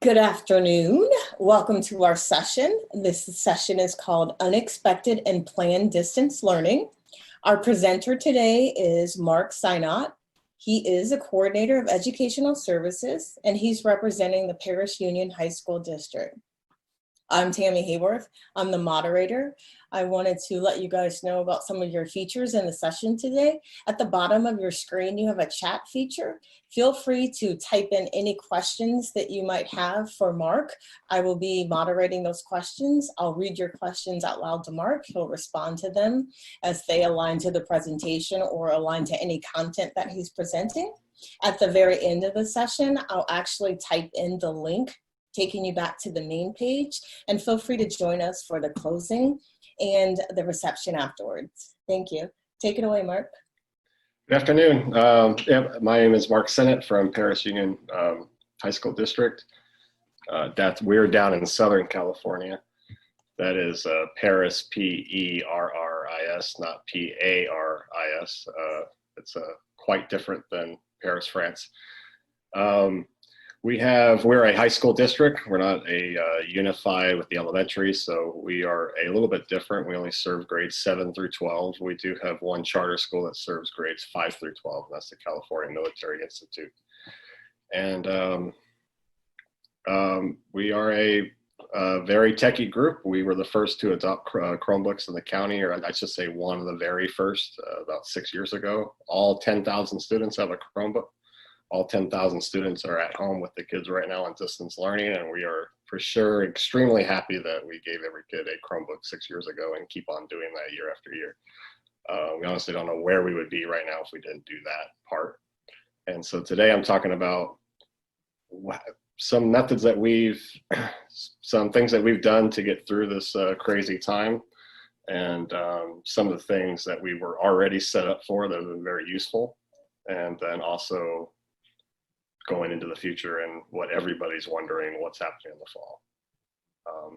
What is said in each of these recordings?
Good afternoon. Welcome to our session. This session is called Unexpected and Planned Distance Learning. Our presenter today is Mark Synott. He is a coordinator of educational services, and he's representing the Paris Union High School District. I'm Tammy Hayworth. I'm the moderator. I wanted to let you guys know about some of your features in the session today. At the bottom of your screen, you have a chat feature. Feel free to type in any questions that you might have for Mark. I will be moderating those questions. I'll read your questions out loud to Mark. He'll respond to them as they align to the presentation or align to any content that he's presenting. At the very end of the session, I'll actually type in the link taking you back to the main page, and feel free to join us for the closing and the reception afterwards. Thank you. Take it away, Mark. Good afternoon. My name is Mark Synott from Paris Union High School District. We're down in Southern California. That is Paris, P-E-R-R-I-S, not P-A-R-I-S. It's quite different than Paris, France. We're a high school district. We're not unified with the elementary, so we are a little bit different. We only serve grades 7 through 12. We do have one charter school that serves grades 5 through 12, and that's the California Military Institute. And we are a very techie group. We were the first to adopt Chromebooks in the county, or I should say one of the very first, about 6 years ago. All 10,000 students have a Chromebook. All 10,000 students are at home with the kids right now on distance learning, and we are for sure extremely happy that we gave every kid a Chromebook 6 years ago and keep on doing that year after year. We honestly don't know where we would be right now if we didn't do that part. And so today I'm talking about some methods that some things that we've done to get through this crazy time, and some of the things that we were already set up for that have been very useful, and then also going into the future and what everybody's wondering what's happening in the fall.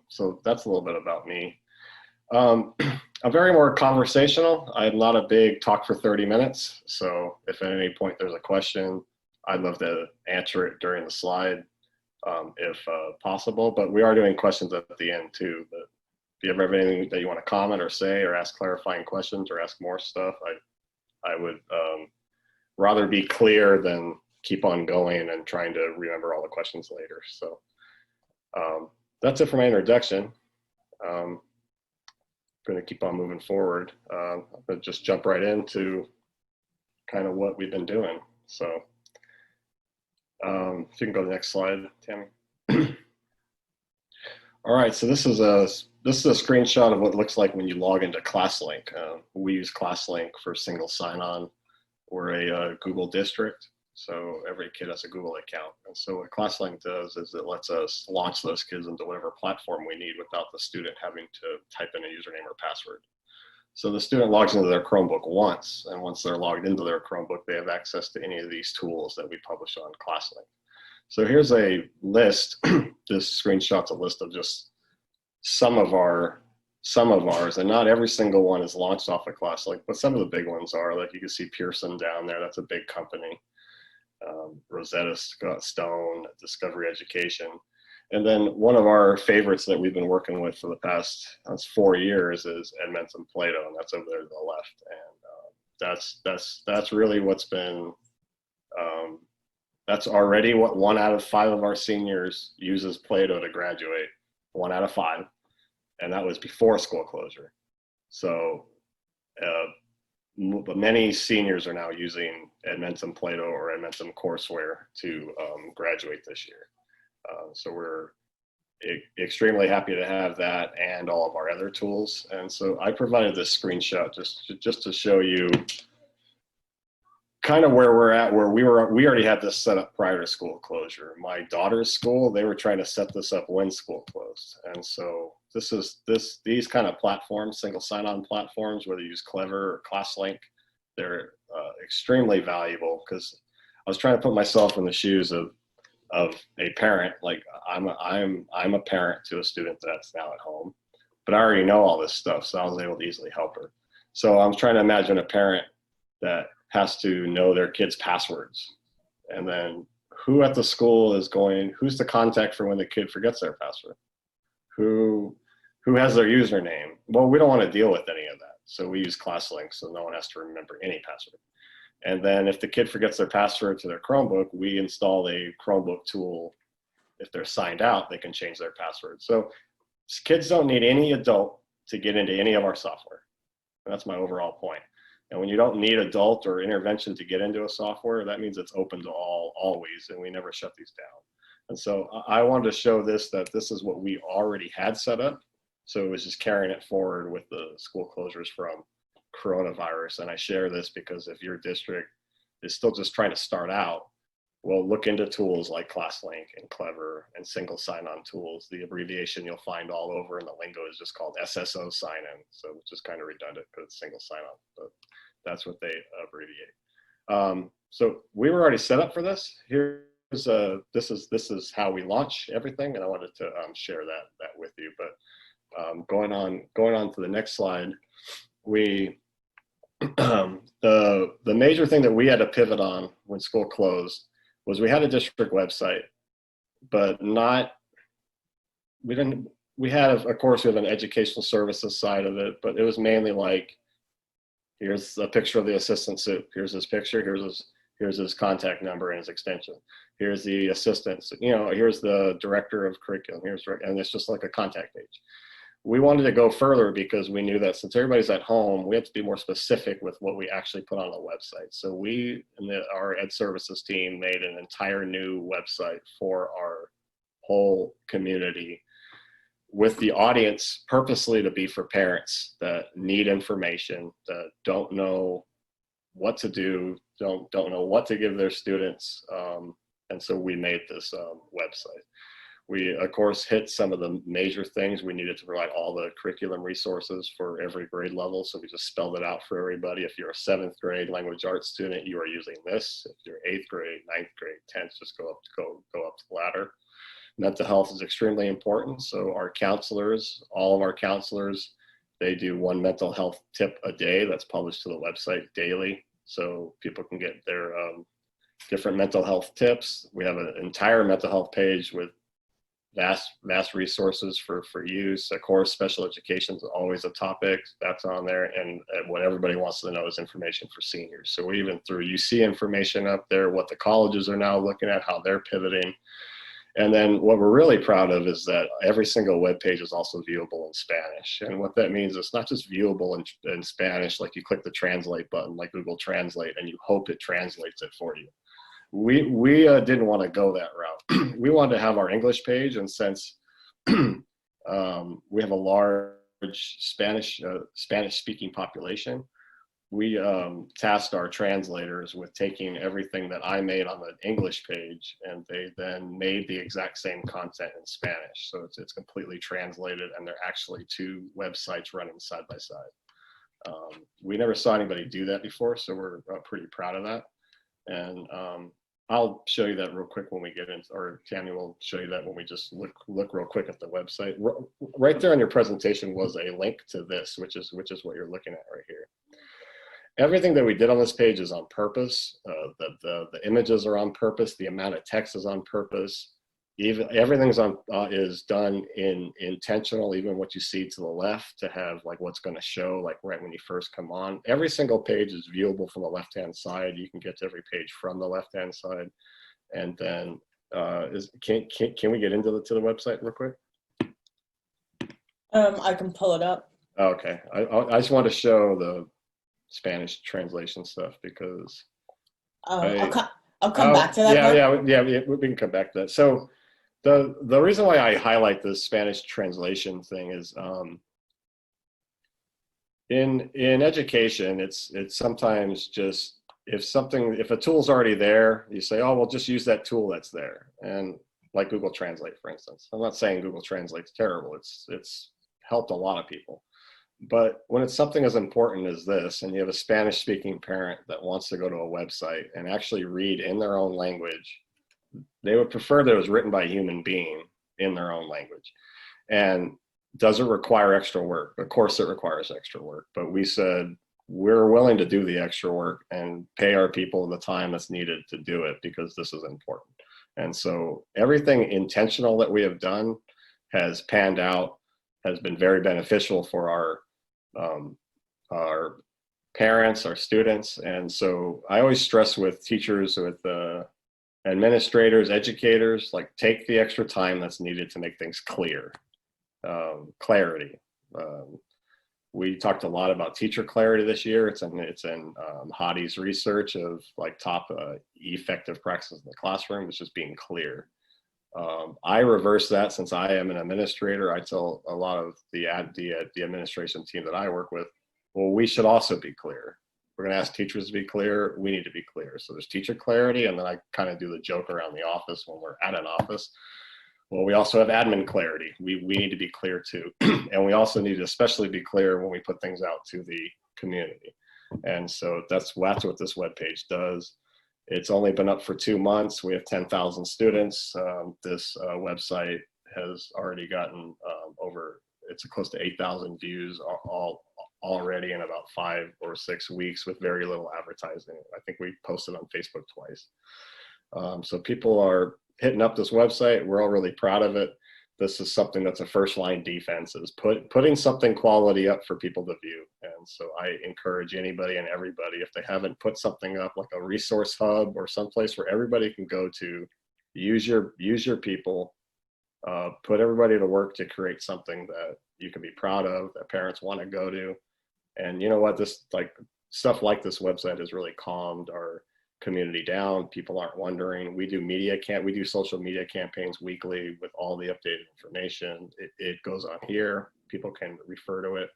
So that's a little bit about me. I'm very more conversational. I'm not a big talk for 30 minutes. So if at any point there's a question, I'd love to answer it during the slide if possible, but we are doing questions at the end too. But if you ever have anything that you want to comment or say or ask clarifying questions or ask more stuff, I would rather be clear than keep on going and trying to remember all the questions later. So that's it for my introduction. I'm going to keep on moving forward. I'm going to just jump right into kind of what we've been doing. So if you can go to the next slide, Tammy. All right, so this is a screenshot of what it looks like when you log into ClassLink. We use ClassLink for single sign-on. We're a Google district, so every kid has a Google account. And so what ClassLink does is it lets us launch those kids into whatever platform we need without the student having to type in a username or password. So the student logs into their Chromebook once, and once they're logged into their Chromebook, they have access to any of these tools that we publish on ClassLink. So here's a list. This screenshot's a list of just some of ours, and not every single one is launched off of ClassLink, but some of the big ones are. Like you can see Pearson down there, that's a big company. Rosetta Stone, Discovery Education. And then one of our favorites that we've been working with for the past 4 years is Edmentum Plato, and that's over there to the left. And that's really what's been, that's already what 1 out of 5 of our seniors uses Plato to graduate, 1 out of 5. And that was before school closure. So many seniors are now using Edmentum Plato or Edmentum Courseware to graduate this year. So we're extremely happy to have that and all of our other tools. And so I provided this screenshot just to show you kind of where we're at, where we already had this set up prior to school closure. My daughter's school, they were trying to set this up when school closed. And so these kind of platforms, single sign-on platforms, whether you use Clever or ClassLink, they're extremely valuable, because I was trying to put myself in the shoes of a parent. Like I'm a parent to a student that's now at home, but I already know all this stuff, so I was able to easily help her. So I'm trying to imagine a parent that has to know their kids' passwords, and then who at the school is going, who's the contact for when the kid forgets their password? Who has their username? Well, we don't want to deal with any of that. So we use ClassLink so no one has to remember any password. And then if the kid forgets their password to their Chromebook, we install a Chromebook tool. If they're signed out, they can change their password. So kids don't need any adult to get into any of our software. And that's my overall point. And when you don't need adult or intervention to get into a software, that means it's open to all, always, and we never shut these down. And so I wanted to show this, that this is what we already had set up. So it was just carrying it forward with the school closures from coronavirus. And I share this because if your district is still just trying to start out, well, look into tools like ClassLink and Clever and single sign-on tools. The abbreviation you'll find all over in the lingo is just called SSO sign-in. So it's just kind of redundant because it's single sign-on, but that's what they abbreviate. So we were already set up for this. This is how we launch everything, and I wanted to share that with you. But going on to the next slide, we the major thing that we had to pivot on when school closed was we had a district website, but we had, of course, we have an educational services side of it, but it was mainly like, here's a picture of the assistant soup. Here's his picture. Here's his contact number and his extension. Here's the assistant. Here's the director of curriculum. And it's just like a contact page. We wanted to go further because we knew that since everybody's at home, we have to be more specific with what we actually put on the website. So we and our ed services team made an entire new website for our whole community, with the audience purposely to be for parents that need information, that don't know what to do, don't know what to give their students. And so we made this website. We, of course, hit some of the major things. We needed to provide all the curriculum resources for every grade level. So we just spelled it out for everybody. If you're a 7th grade language arts student, you are using this. If you're 8th grade, 9th grade, 10th, just go up the ladder. Mental health is extremely important. So our counselors, all of our counselors, they do one mental health tip a day that's published to the website daily. So people can get their different mental health tips. We have an entire mental health page with vast resources for use. Of course, special education is always a topic that's on there, and what everybody wants to know is information for seniors. So we even threw UC information up there, what the colleges are now looking at, how they're pivoting. And then what we're really proud of is that every single web page is also viewable in Spanish. And what that means is it's not just viewable in Spanish, like you click the translate button like Google Translate and you hope it translates it for you. We didn't want to go that route. We wanted to have our English page, and since we have a large Spanish speaking population, we tasked our translators with taking everything that I made on the English page, and they then made the exact same content in Spanish. So it's completely translated, and they're actually 2 websites running side by side. We never saw anybody do that before, so we're pretty proud of that. And I'll show you that real quick when we get into, or Tammy will show you that when we just look real quick at the website. Right there on your presentation was a link to this, which is what you're looking at right here. Everything that we did on this page is on purpose. The images are on purpose. The amount of text is on purpose. Everything's is done intentional. Even what you see to the left, to have like what's going to show like right when you first come on. Every single page is viewable from the left-hand side. You can get to every page from the left-hand side. And then can we get into the website real quick? I can pull it up. Okay, I just want to show the Spanish translation stuff because I'll come back to that. Yeah, we can come back to that. So the reason why I highlight this Spanish translation thing is in education, it's sometimes just if a tool's already there, you say, oh, well, just use that tool that's there. And like Google Translate, for instance. I'm not saying Google Translate's terrible. It's helped a lot of people. But when it's something as important as this, and you have a Spanish-speaking parent that wants to go to a website and actually read in their own language, they would prefer that it was written by a human being in their own language. And does it require extra work? Of course it requires extra work, but we said we're willing to do the extra work and pay our people the time that's needed to do it because this is important. And so everything intentional that we have done has panned out, has been very beneficial for our parents, our students. And so I always stress with teachers, with administrators, educators, like take the extra time that's needed to make things clear. Clarity. We talked a lot about teacher clarity this year. It's in Hadi's research of like top effective practices in the classroom. It's just being clear. I reverse that since I am an administrator. I tell a lot of the administration team that I work with, well, we should also be clear. We're going to ask teachers to be clear. We need to be clear. So there's teacher clarity, and then I kind of do the joke around the office when we're at an office. Well, we also have admin clarity. We need to be clear too. And we also need to especially be clear when we put things out to the community. And so that's what this webpage does. It's only been up for 2 months. We have 10,000 students. This website has already gotten it's close to 8,000 views already in about 5 or 6 weeks with very little advertising. I think we posted on Facebook twice. So people are hitting up this website. We're all really proud of it. This is something that's a first line defense, is putting something quality up for people to view. And so I encourage anybody and everybody, if they haven't put something up like a resource hub or someplace where everybody can go to, use your people, put everybody to work to create something that you can be proud of, that parents want to go to. And you know what, stuff like this website has really calmed our community down. People aren't wondering. We do social media campaigns weekly with all the updated information. It goes on here. People can refer to it.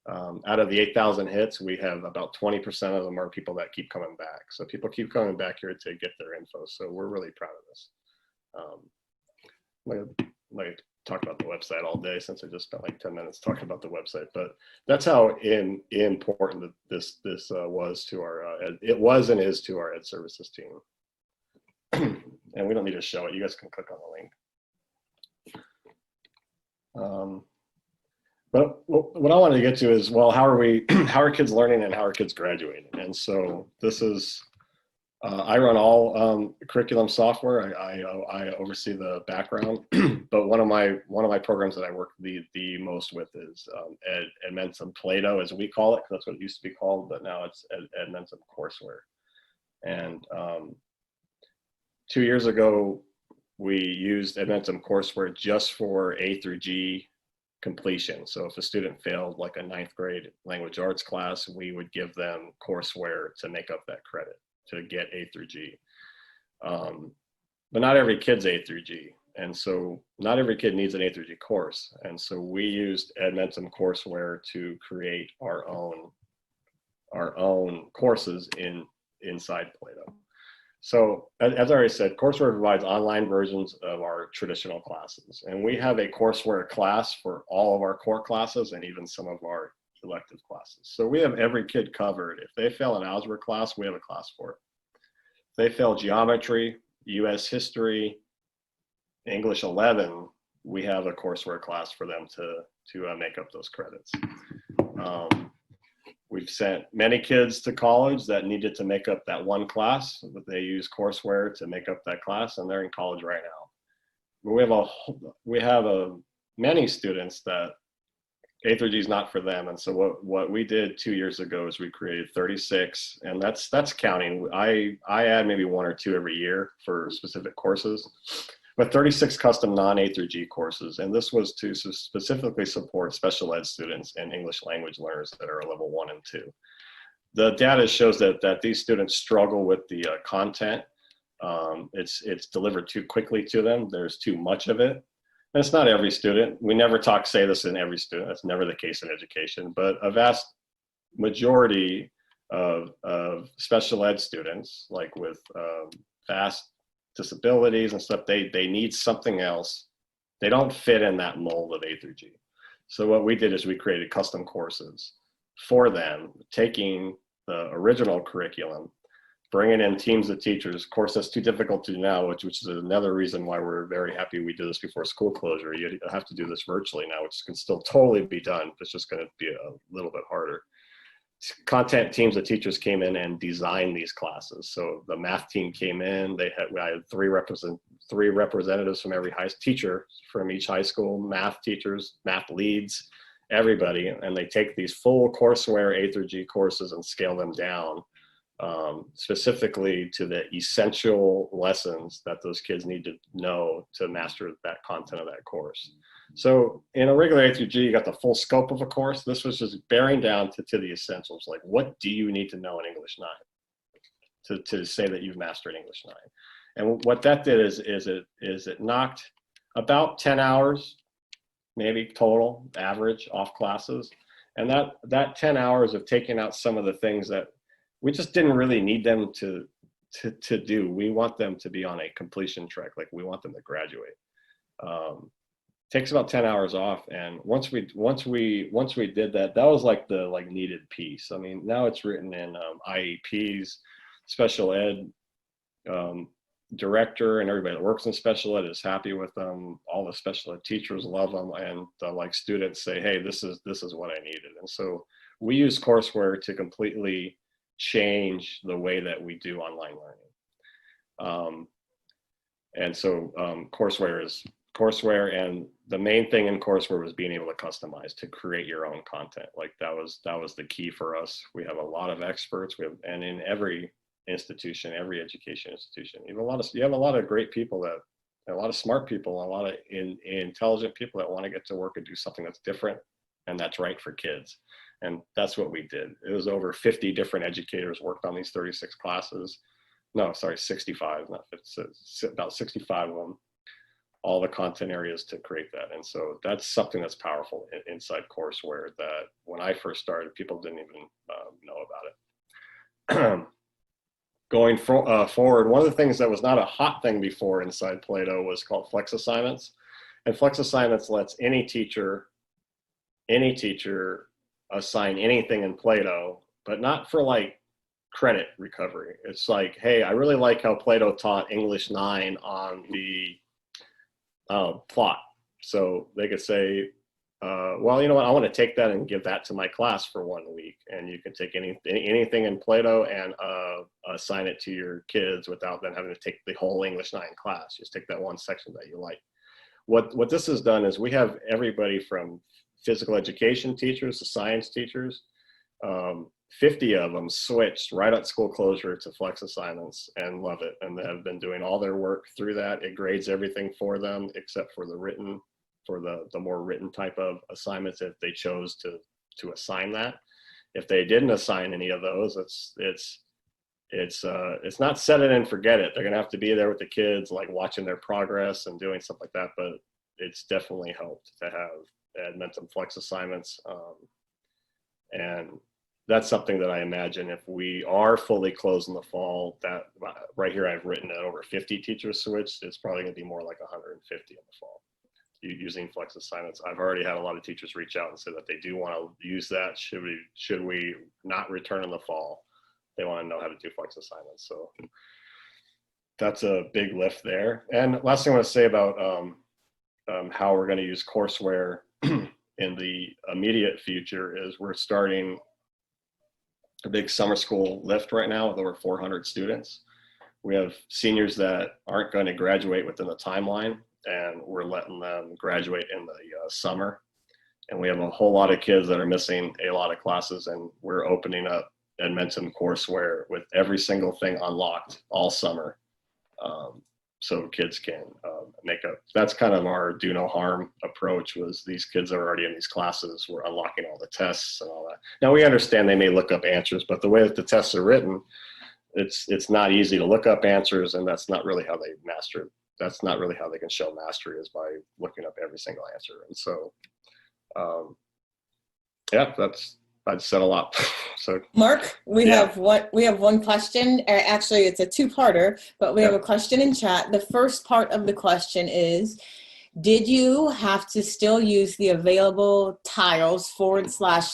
Out of the 8,000 hits, we have about 20% of them are people that keep coming back. So people keep coming back here to get their info. So we're really proud of this. I'm going to talk about the website all day since I just spent like 10 minutes talking about the website, but that's how important this was to it was and is to our ed services team. And we don't need to show it. You guys can click on the link. But what I wanted to get to is, well, how are kids learning and how are kids graduating? And so this is, I run all curriculum software. I oversee the background, but one of my programs that I work the most with is Edmentum Plato, as we call it, because that's what it used to be called, but now it's Edmentum Courseware. And 2 years ago, we used Edmentum Courseware just for A through G completion. So if a student failed like a 9th grade language arts class, we would give them courseware to make up that credit to get A through G. But not every kid's A through G. And so not every kid needs an A through G course. And so we used Edmentum Courseware to create our own courses inside Plato. So as I already said, Courseware provides online versions of our traditional classes. And we have a courseware class for all of our core classes and even some of our elective classes. So we have every kid covered. If they fail an algebra class, we have a class for it. If they fail geometry, US history, English 11, we have a courseware class for them to make up those credits. We've sent many kids to college that needed to make up that one class, but they use courseware to make up that class, and they're in college right now. But we have many students that A through G is not for them. And so what we did 2 years ago is we created 36, and that's counting. I add maybe 1 or 2 every year for specific courses, but 36 custom non-A through G courses. And this was to specifically support special ed students and English language learners that are level 1 and 2. The data shows that these students struggle with the content. It's delivered too quickly to them. There's too much of it. And it's not every student. We never say this in every student. That's never the case in education. But a vast majority of special ed students, like with vast disabilities and stuff, they need something else. They don't fit in that mold of A through G. So what we did is we created custom courses for them, taking the original curriculum, bringing in teams of teachers. Of course, that's too difficult to do now, which is another reason why we're very happy we did this before school closure. You have to do this virtually now, which can still totally be done. It's just going to be a little bit harder. content teams of teachers came in and designed these classes. So the math team came in, I had three representatives from every teacher from each high school, math teachers, math leads, everybody, and they take these full courseware A through G courses and scale them down specifically to the essential lessons that those kids need to know to master that content of that course. So in a regular A through G, you got the full scope of a course. This was just bearing down to the essentials, like what do you need to know in English 9 to say that you've mastered English 9. And what that did is it knocked about 10 hours, maybe total average off classes. And that 10 hours of taking out some of the things that we just didn't really need them to do. We want them to be on a completion track. Like we want them to graduate. Takes about 10 hours off. And once we did that, that was like the needed piece. I mean, now it's written in IEPs, special ed director, and everybody that works in special ed is happy with them. All the special ed teachers love them, and the students say, hey, this is what I needed. And so we use Courseware to completely change the way that we do online learning. And so Courseware is Courseware, and the main thing in Courseware was being able to customize, to create your own content. Like that was the key for us. We have a lot of experts. And in every institution, every education institution, you have a lot of great people, a lot of smart people, a lot of intelligent people that want to get to work and do something that's different and that's right for kids. And that's what we did. It was over 50 different educators worked on these 36 classes. No, sorry, 65, not 50, about 65 of them, all the content areas to create that. And so that's something that's powerful inside Courseware that when I first started, people didn't even know about it. Going forward, one of the things that was not a hot thing before inside Plato was called Flex Assignments. And Flex Assignments lets any teacher assign anything in Plato, but not for credit recovery. It's like, hey, I really like how Plato taught English 9 on the plot. So they could say, well, you know what, I want to take that and give that to my class for 1 week. And you can take anything in Plato and assign it to your kids without them having to take the whole English 9 class. Just take that one section that you like. What this has done is we have everybody from physical education teachers to science teachers, 50 of them switched right at school closure to Flex Assignments and love it. And they have been doing all their work through that. It grades everything for them except for the more written type of assignments if they chose to assign that. If they didn't assign any of those, it's not set it and forget it. They're gonna have to be there with the kids, watching their progress and doing stuff like that. But it's definitely helped to have Admentum Flex Assignments, and that's something that I imagine if we are fully closed in the fall, that right here I've written that over 50 teachers switched. It's probably gonna be more like 150 in the fall using Flex Assignments. I've already had a lot of teachers reach out and say that they do want to use that. Should we not return in the fall? They want to know how to do Flex Assignments. So that's a big lift there. And last thing I want to say about how we're going to use Courseware in the immediate future is we're starting a big summer school lift right now with over 400 students. We have seniors that aren't going to graduate within the timeline, and we're letting them graduate in the summer. And we have a whole lot of kids that are missing a lot of classes, and we're opening up Admentum Courseware with every single thing unlocked all summer. So kids can make up. That's kind of our do no harm approach. Was these kids are already in these classes, we're unlocking all the tests and all that. Now we understand they may look up answers, but the way that the tests are written, it's not easy to look up answers, and that's not really how they master. That's not really how they can show mastery, is by looking up every single answer. And so, yeah, I'd said a lot. So, Mark, we have one question. Actually, it's a two-parter, but we have a question in chat. The first part of the question is, did you have to still use the available tiles /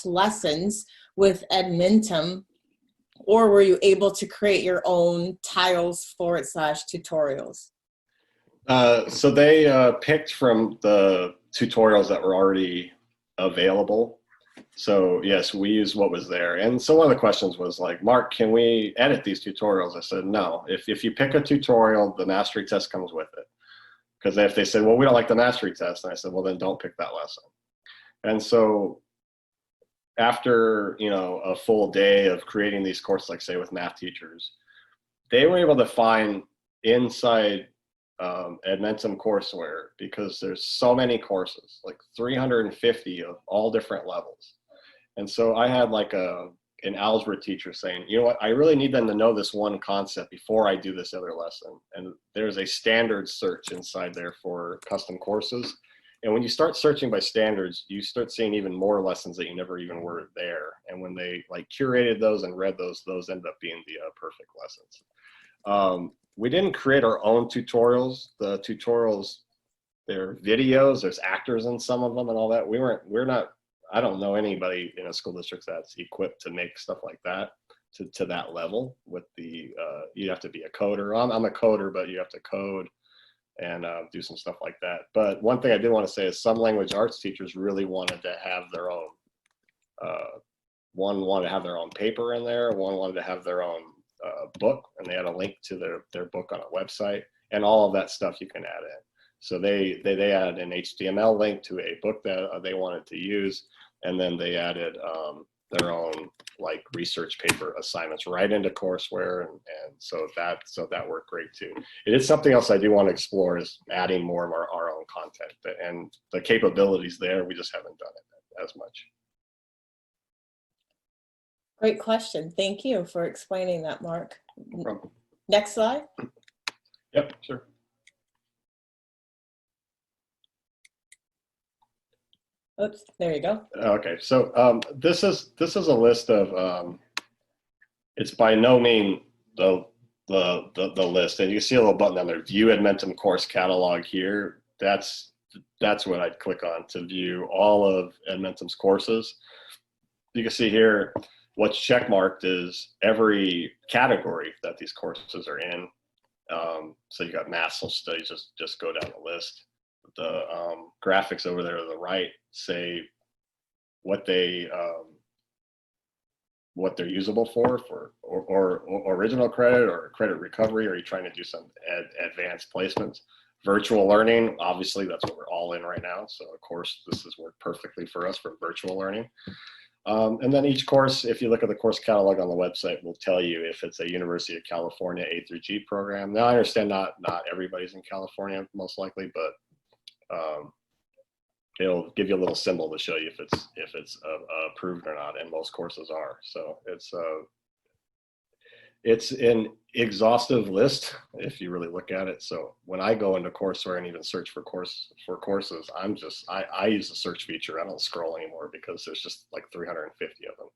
lessons with Admentum, or were you able to create your own tiles / tutorials? So they picked from the tutorials that were already available. So yes, we used what was there. And so one of the questions was like, Mark, can we edit these tutorials? I said, no. If you pick a tutorial, the mastery test comes with it. Because if they said, well, we don't like the mastery test, and I said, well, then don't pick that lesson. And so after, a full day of creating these courses, like say with math teachers, they were able to find inside Edmentum Courseware, because there's so many courses, like 350 of all different levels. And so I had like an algebra teacher saying, you know what, I really need them to know this one concept before I do this other lesson. And there's a standard search inside there for custom courses. And when you start searching by standards, you start seeing even more lessons that you never even were there. And when they like curated those and read those ended up being the perfect lessons. We didn't create our own tutorials. The tutorials, they're videos, there's actors in some of them and all that. We're not, I don't know anybody in a school district that's equipped to make stuff like that to that level with the, you have to be a coder. I'm a coder, but you have to code and do some stuff like that. But one thing I did want to say is some language arts teachers really wanted to have their own, one wanted to have their own paper in there, one wanted to have their own book, and they had a link to their book on a website, and all of that stuff you can add in. So they added an HTML link to a book that they wanted to use, and then they added their own like research paper assignments right into courseware, and so that worked great too. It is something else I do want to explore, is adding more of our own content, and the capabilities there, we just haven't done it as much. Great question. Thank you for explaining that, Mark. No problem. Next slide. Yep, sure. Oops, there you go. Okay, so this is a list of, it's by no means the list, and you see a little button down there, View Edmentum Course Catalog here. That's what I'd click on to view all of Edmentum's courses. You can see here what's checkmarked is every category that these courses are in. So you got math, social studies, just go down the list. The graphics over there to the right say what they're usable for or original credit or credit recovery, or are you trying to do some advanced placements. Virtual learning, obviously that's what we're all in right now, so of course this has worked perfectly for us for virtual learning. And then each course, if you look at the course catalog on the website, will tell you if it's a University of California A through G program. Now I understand not everybody's in California most likely, but it'll give you a little symbol to show you if it's approved or not, and most courses are. So it's an exhaustive list if you really look at it. So when I go into Courseware and even search for courses, I use the search feature. I don't scroll anymore because there's just like 350 of them.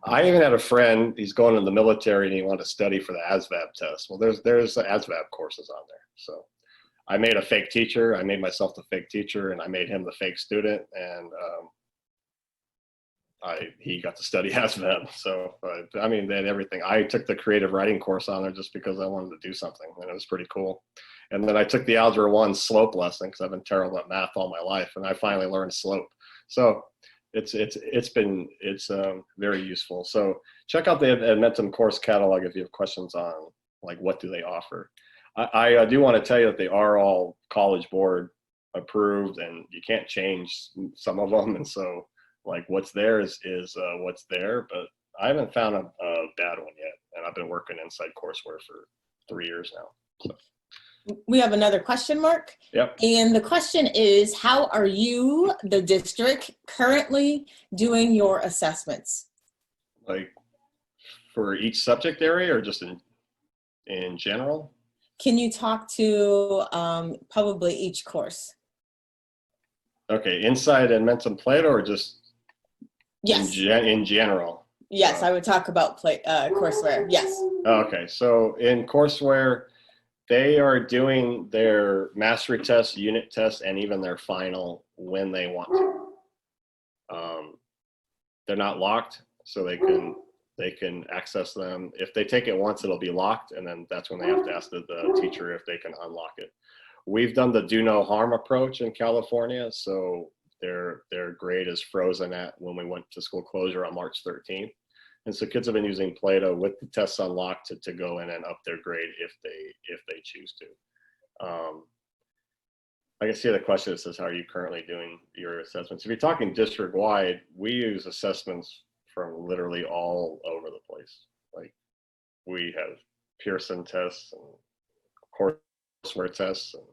I even had a friend, he's going in the military and he wanted to study for the ASVAB test. Well, there's ASVAB courses on there. So I made a fake teacher. I made myself the fake teacher, and I made him the fake student, and he got to study ASVAB. So I mean, they had everything. I took the creative writing course on there just because I wanted to do something, and it was pretty cool. And then I took the Algebra 1 slope lesson because I've been terrible at math all my life, and I finally learned slope. So it's very useful. So check out the Edmentum course catalog if you have questions on like what do they offer. I do want to tell you that they are all College Board approved, and you can't change some of them. And so like what's there is what's there, but I haven't found a bad one yet. And I've been working inside Courseware for 3 years now. So. We have another question, Mark. Yep. And the question is, how are you, the district, currently doing your assessments? Like for each subject area or just in general? Can you talk to probably each course? Okay, inside Edmentum Plato or just yes. in general? Yes, I would talk about Courseware, yes. Okay, so in Courseware, they are doing their mastery tests, unit tests, and even their final when they want to. They're not locked, so they can access them. If they take it once, it'll be locked, and then that's when they have to ask the teacher if they can unlock it. We've done the do no harm approach in California, so their grade is frozen at when we went to school closure on March 13th. And so kids have been using Play-Doh with the tests unlocked to go in and up their grade if they choose to. I can see the question that says, how are you currently doing your assessments? If you're talking district-wide, we use assessments from literally all over the place. Like, we have Pearson tests and Courseware tests, and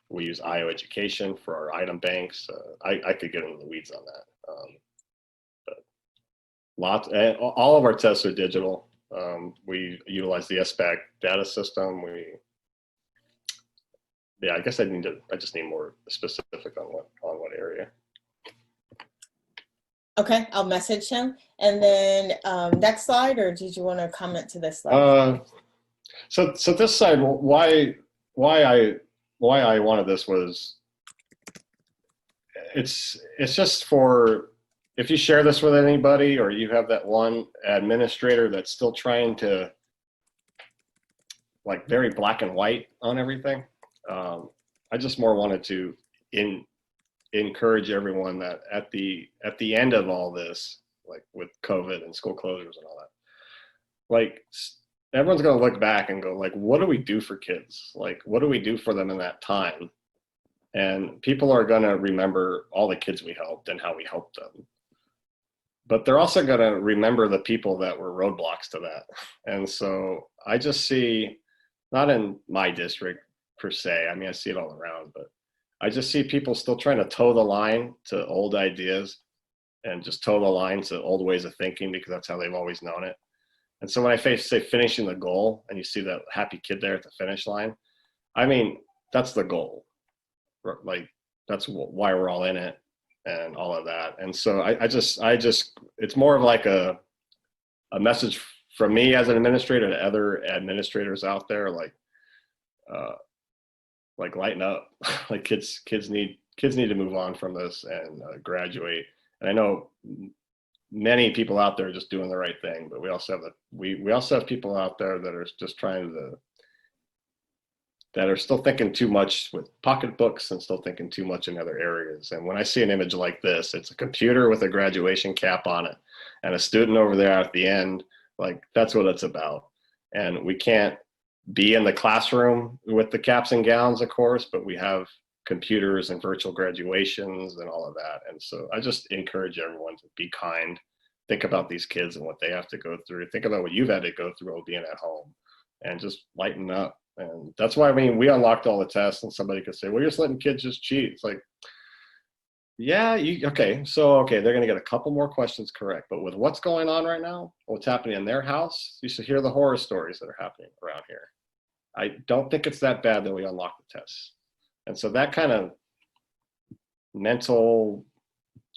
we use IO Education for our item banks. I could get into the weeds on that. And all of our tests are digital. We utilize the SBAC data system. I guess I just need more specific on what area. Okay, I'll message him. And then next slide, or did you want to comment to this slide? So this side, why I wanted this was, it's just for, if you share this with anybody, or you have that one administrator that's still trying to, like, very black and white on everything. I just more wanted to encourage everyone that at the end of all this, like with COVID and school closures and all that, like, everyone's going to look back and go, like, what do we do for kids? Like, what do we do for them in that time? And people are going to remember all the kids we helped and how we helped them. But they're also going to remember the people that were roadblocks to that. And so I just see, not in my district per se, I mean, I see it all around, but I just see people still trying to toe the line to old ideas and just toe the line to old ways of thinking, because that's how they've always known it. And so when I say finishing the goal and you see that happy kid there at the finish line, I mean, that's the goal. Like, that's why we're all in it and all of that. And so I just, it's more of like a message from me as an administrator to other administrators out there, like lighten up. Like, kids need to move on from this and graduate. And I know many people out there are just doing the right thing, but we also have people out there that are just that are still thinking too much with pocketbooks and still thinking too much in other areas. And when I see an image like this, it's a computer with a graduation cap on it and a student over there at the end, like, that's what it's about. And we can't be in the classroom with the caps and gowns, of course, but we have computers and virtual graduations and all of that. And so I just encourage everyone to be kind, think about these kids and what they have to go through, think about what you've had to go through while being at home, and just lighten up. And that's why, I mean, we unlocked all the tests, and somebody could say, well, you're just letting kids just cheat. It's like, yeah, okay, they're going to get a couple more questions correct, but with what's going on right now, what's happening in their house, you should hear the horror stories that are happening around here. I don't think it's that bad that we unlock the tests. And so that kind of mental,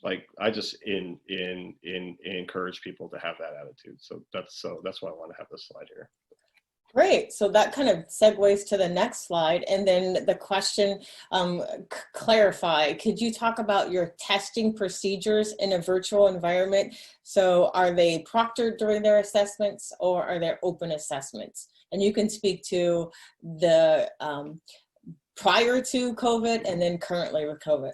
like, I just encourage people to have that attitude. So that's why I want to have this slide here. Great. So that kind of segues to the next slide. And then the question, clarify, could you talk about your testing procedures in a virtual environment? So are they proctored during their assessments, or are there open assessments? And you can speak to the prior to COVID and then currently with COVID.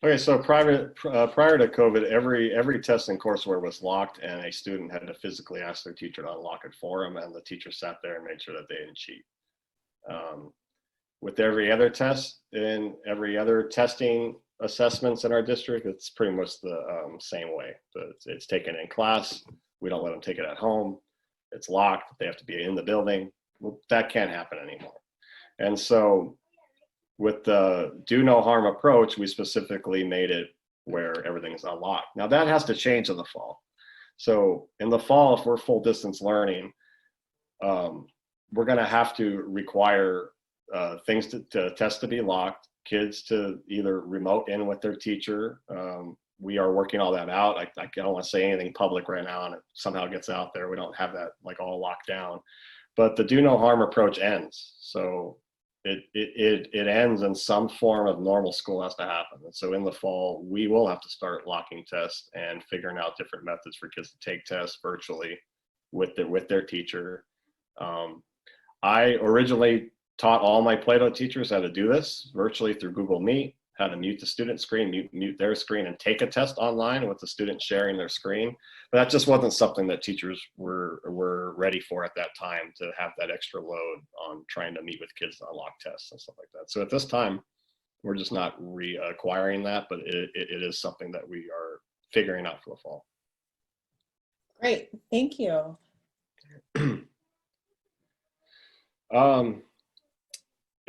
Okay, so prior to COVID, every test in Courseware was locked, and a student had to physically ask their teacher to unlock it for them, and the teacher sat there and made sure that they didn't cheat. With every other test and every other testing assessments in our district, it's pretty much the same way. So it's taken in class. We don't let them take it at home. It's locked. They have to be in the building. Well, that can't happen anymore. And so with the do no harm approach, we specifically made it where everything is unlocked. Now that has to change in the fall. So in the fall, if we're full distance learning, we're going to have to require things to test to be locked, kids to either remote in with their teacher. We are working all that out. I don't want to say anything public right now, and it somehow gets out there. We don't have that like all locked down, but the do no harm approach ends. So it ends, and some form of normal school has to happen. And so in the fall, we will have to start locking tests and figuring out different methods for kids to take tests virtually with their teacher. I originally taught all my Play-Doh teachers how to do this virtually through Google Meet, how to mute the student screen, mute their screen, and take a test online with the student sharing their screen. But that just wasn't something that teachers were ready for at that time, to have that extra load on trying to meet with kids on lock tests and stuff like that. So at this time, we're just not reacquiring that, but it is something that we are figuring out for the fall. Great, thank you.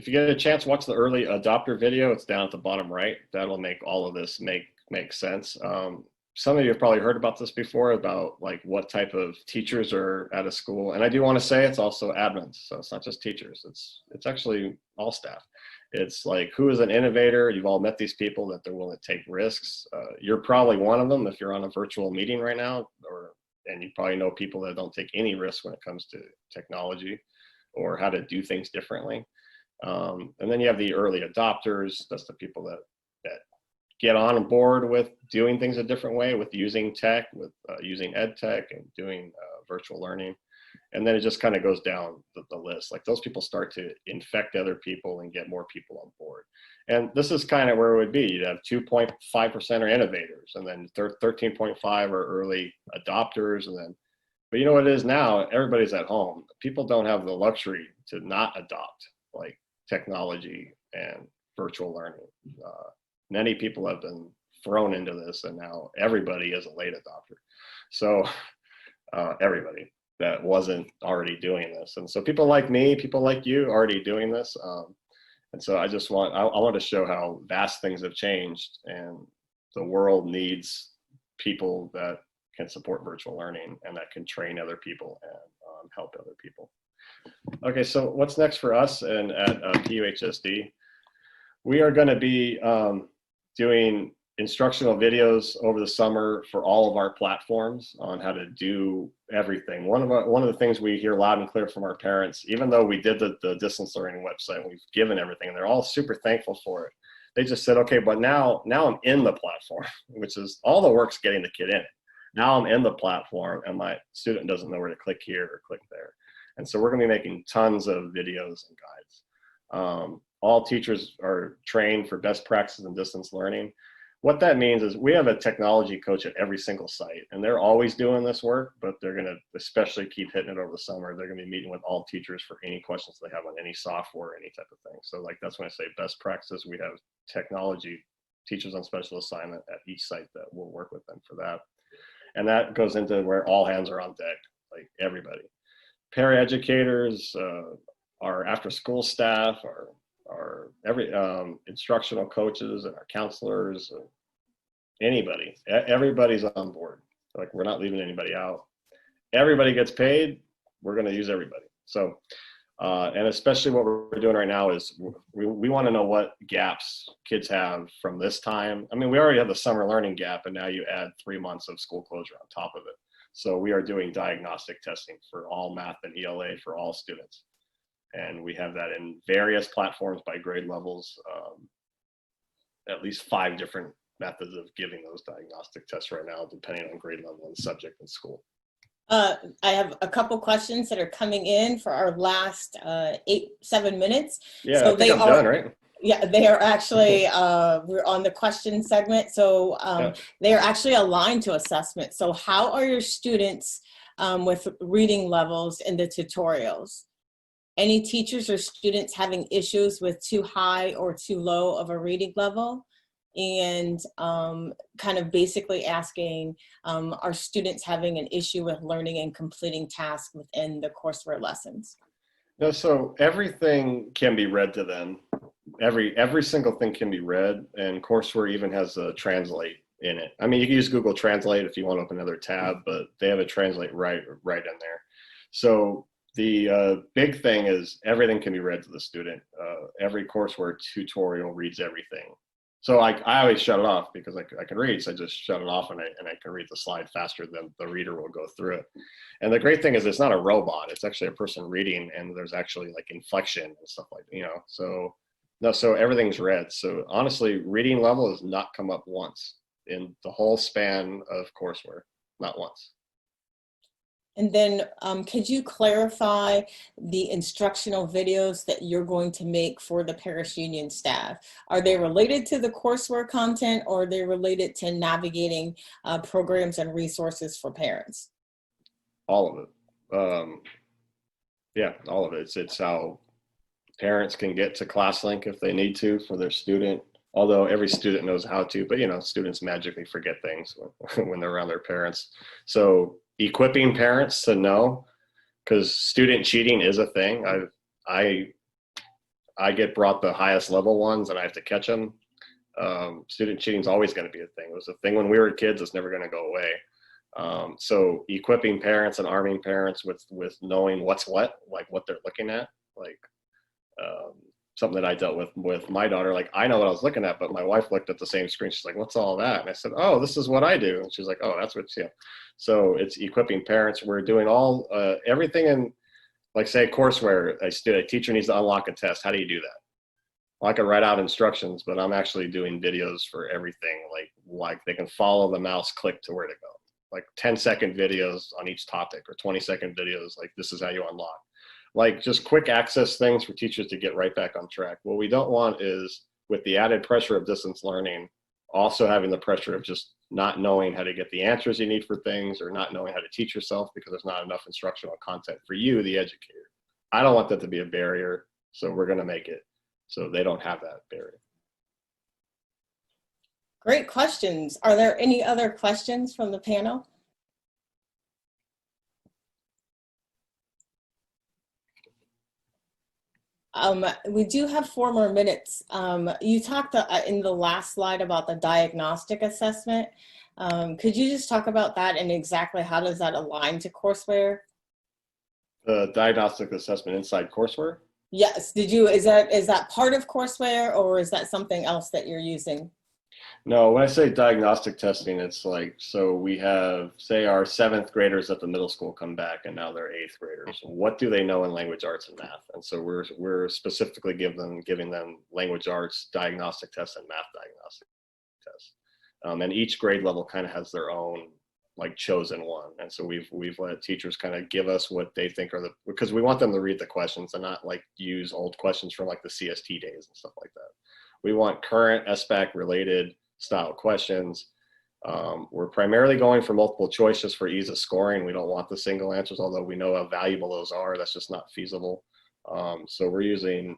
If you get a chance, watch the early adopter video. It's down at the bottom right. That'll make all of this make sense. Some of you have probably heard about this before, about like what type of teachers are at a school. And I do want to say it's also admins. So it's not just teachers. It's actually all staff. It's like, who is an innovator? You've all met these people that they're willing to take risks. You're probably one of them if you're on a virtual meeting right now, and you probably know people that don't take any risks when it comes to technology or how to do things differently. And then you have the early adopters. That's the people that get on board with doing things a different way, with using tech, with using ed tech and doing virtual learning. And then it just kind of goes down the list. Like, those people start to infect other people and get more people on board. And this is kind of where it would be. You'd have 2.5% are innovators, and then 13.5 are early adopters. And then, but you know what it is now? Everybody's at home. People don't have the luxury to not adopt like technology and virtual learning. Many people have been thrown into this, and now everybody is a late adopter. So everybody that wasn't already doing this. And so people like me, people like you are already doing this. And so I want to show how vast things have changed, and the world needs people that can support virtual learning and that can train other people and help other people. Okay, so what's next for us and at PUHSD? We are going to be doing instructional videos over the summer for all of our platforms on how to do everything. One of the things we hear loud and clear from our parents, even though we did the distance learning website, we've given everything, and they're all super thankful for it. They just said, okay, but now I'm in the platform, which is all the work's getting the kid in it. Now I'm in the platform, and my student doesn't know where to click here or click there. And so we're going to be making tons of videos and guides. All teachers are trained for best practices in distance learning. What that means is we have a technology coach at every single site, and they're always doing this work, but they're going to especially keep hitting it over the summer. They're going to be meeting with all teachers for any questions they have on any software, any type of thing. So like, that's when I say best practices. We have technology teachers on special assignment at each site that will work with them for that. And that goes into where all hands are on deck, like everybody. Paraeducators, our after school staff, our every instructional coaches and our counselors, anybody, everybody's on board. Like, we're not leaving anybody out. Everybody gets paid. We're going to use everybody. So, and especially what we're doing right now is we want to know what gaps kids have from this time. I mean, we already have the summer learning gap, and now you add 3 months of school closure on top of it. So we are doing diagnostic testing for all math and ELA for all students. And we have that in various platforms by grade levels, at least 5 different methods of giving those diagnostic tests right now, depending on grade level and subject in school. I have a couple questions that are coming in for our last 7 minutes. Yeah, so I think I'm done, right? Yeah, they are actually, we're on the question segment. So they are actually aligned to assessment. So how are your students with reading levels in the tutorials? Any teachers or students having issues with too high or too low of a reading level? And kind of basically asking, are students having an issue with learning and completing tasks within the courseware lessons? No, so everything can be read to them. Every single thing can be read, and Courseware even has a translate in it. I mean, you can use Google Translate if you want to open another tab, but they have a translate right in there. So the big thing is everything can be read to the student. Every Courseware tutorial reads everything. So I always shut it off because I can read, so I just shut it off and I can read the slide faster than the reader will go through it. And the great thing is it's not a robot, it's actually a person reading, and there's actually like inflection and stuff like that, you know. So everything's read. So honestly, reading level has not come up once in the whole span of Courseware, not once. And then could you clarify the instructional videos that you're going to make for the Paris Union staff? Are they related to the courseware content, or are they related to navigating programs and resources for parents? All of it. Yeah, all of it. It's how parents can get to ClassLink if they need to for their student. Although every student knows how to, but students magically forget things when they're around their parents. So equipping parents to know, because student cheating is a thing. I get brought the highest level ones and I have to catch them. Student cheating is always going to be a thing. It was a thing when we were kids. It's never going to go away. So equipping parents and arming parents with knowing what's what, like what they're looking at, like something that I dealt with my daughter. Like, I know what I was looking at, but my wife looked at the same screen. She's like, "What's all that?" And I said, "Oh, this is what I do." And she's like, "Oh, that's what." Yeah. So it's equipping parents. We're doing all everything in, like, say, courseware. A teacher needs to unlock a test. How do you do that? Well, I can write out instructions, but I'm actually doing videos for everything. Like they can follow the mouse click to where to go. Like 10-second videos on each topic, or 20-second videos. Like, this is how you unlock. Like, just quick access things for teachers to get right back on track. What we don't want is, with the added pressure of distance learning, also having the pressure of just not knowing how to get the answers you need for things, or not knowing how to teach yourself because there's not enough instructional content for you, the educator. I don't want that to be a barrier, so we're going to make it so they don't have that barrier. Great questions. Are there any other questions from the panel? We do have 4 more minutes. You talked in the last slide about the diagnostic assessment. Could you just talk about that and exactly how does that align to courseware? The diagnostic assessment inside courseware? Yes. Is that part of courseware, or is that something else that you're using? No, when I say diagnostic testing, it's like, so we have, say, our 7th graders at the middle school come back, and now they're 8th graders. What do they know in language arts and math? And so we're specifically giving them language arts diagnostic tests and math diagnostic tests. And each grade level kind of has their own, like, chosen one. And so we've let teachers kind of give us what they think are because we want them to read the questions and not like use old questions from like the CST days and stuff like that. We want current SBAC related style questions. We're primarily going for multiple choice just for ease of scoring. We don't want the single answers, although we know how valuable those are. That's just not feasible. So we're using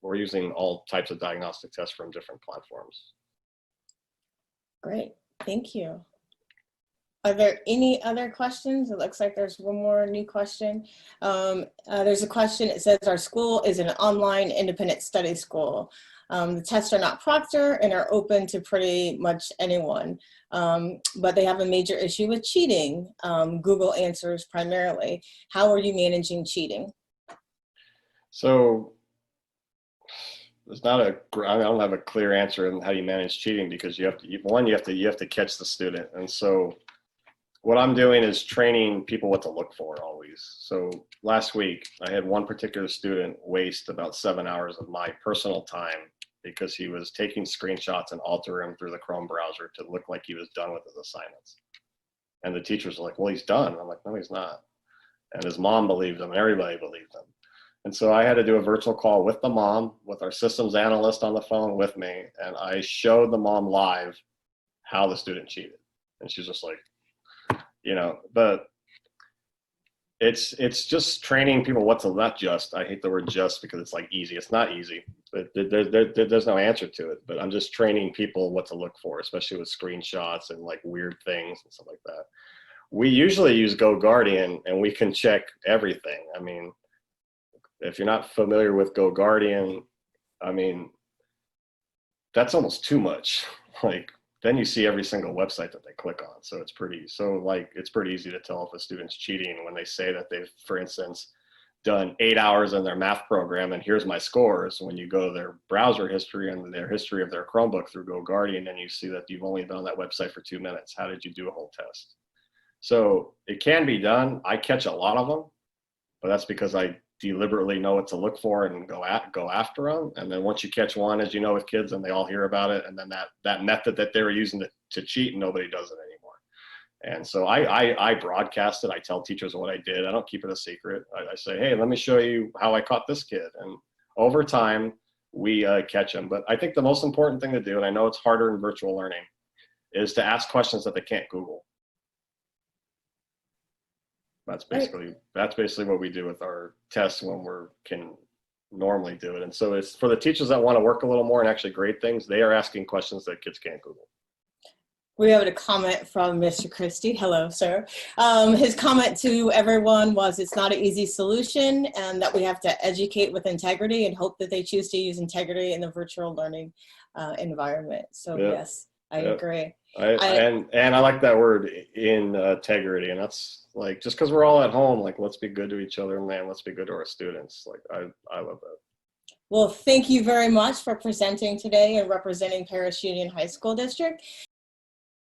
all types of diagnostic tests from different platforms. Great, thank you. Are there any other questions? It looks like there's one more new question. There's a question. It says, our school is an online independent study school. The tests are not proctor and are open to pretty much anyone, but they have a major issue with cheating. Google answers primarily. How are you managing cheating? So there's not I don't have a clear answer on how you manage cheating, because you have to catch the student. And so what I'm doing is training people what to look for always. So last week I had one particular student waste about 7 hours of my personal time because he was taking screenshots and altering them through the Chrome browser to look like he was done with his assignments. And the teachers were like, "Well, he's done." I'm like, "No, he's not." And his mom believed him, and everybody believed him. And so I had to do a virtual call with the mom, with our systems analyst on the phone with me, and I showed the mom live how the student cheated. And she's just like, but it's just training people what to, not just, I hate the word just because it's like easy. It's not easy, but there's no answer to it. But I'm just training people what to look for, especially with screenshots and like weird things and stuff like that. We usually use GoGuardian, and we can check everything. I mean, if you're not familiar with GoGuardian, I mean, that's almost too much. Like, then you see every single website that they click on. So it's pretty easy to tell if a student's cheating when they say that they've, for instance, done 8 hours in their math program and here's my scores. When you go to their browser history and their history of their Chromebook through GoGuardian, and you see that you've only been on that website for 2 minutes. How did you do a whole test? So it can be done. I catch a lot of them, but that's because I deliberately know what to look for and go after them. And then once you catch one, as you know, with kids, and they all hear about it, and then that method that they were using to cheat, nobody does it anymore. And so I broadcast it. I tell teachers what I did. I don't keep it a secret. I say, hey, let me show you how I caught this kid. And over time, we catch them. But I think the most important thing to do, and I know it's harder in virtual learning, is to ask questions that they can't Google. That's basically what we do with our tests when can normally do it. And so it's for the teachers that want to work a little more and actually grade things, they are asking questions that kids can't Google. We have a comment from Mr. Christie. Hello, sir. His comment to everyone was it's not an easy solution and that we have to educate with integrity and hope that they choose to use integrity in the virtual learning environment. So yes, I agree. And I like that word, integrity. And that's like, just because we're all at home, like, let's be good to each other, man. Let's be good to our students. Like, I love that. Well, thank you very much for presenting today and representing Paris Union High School District.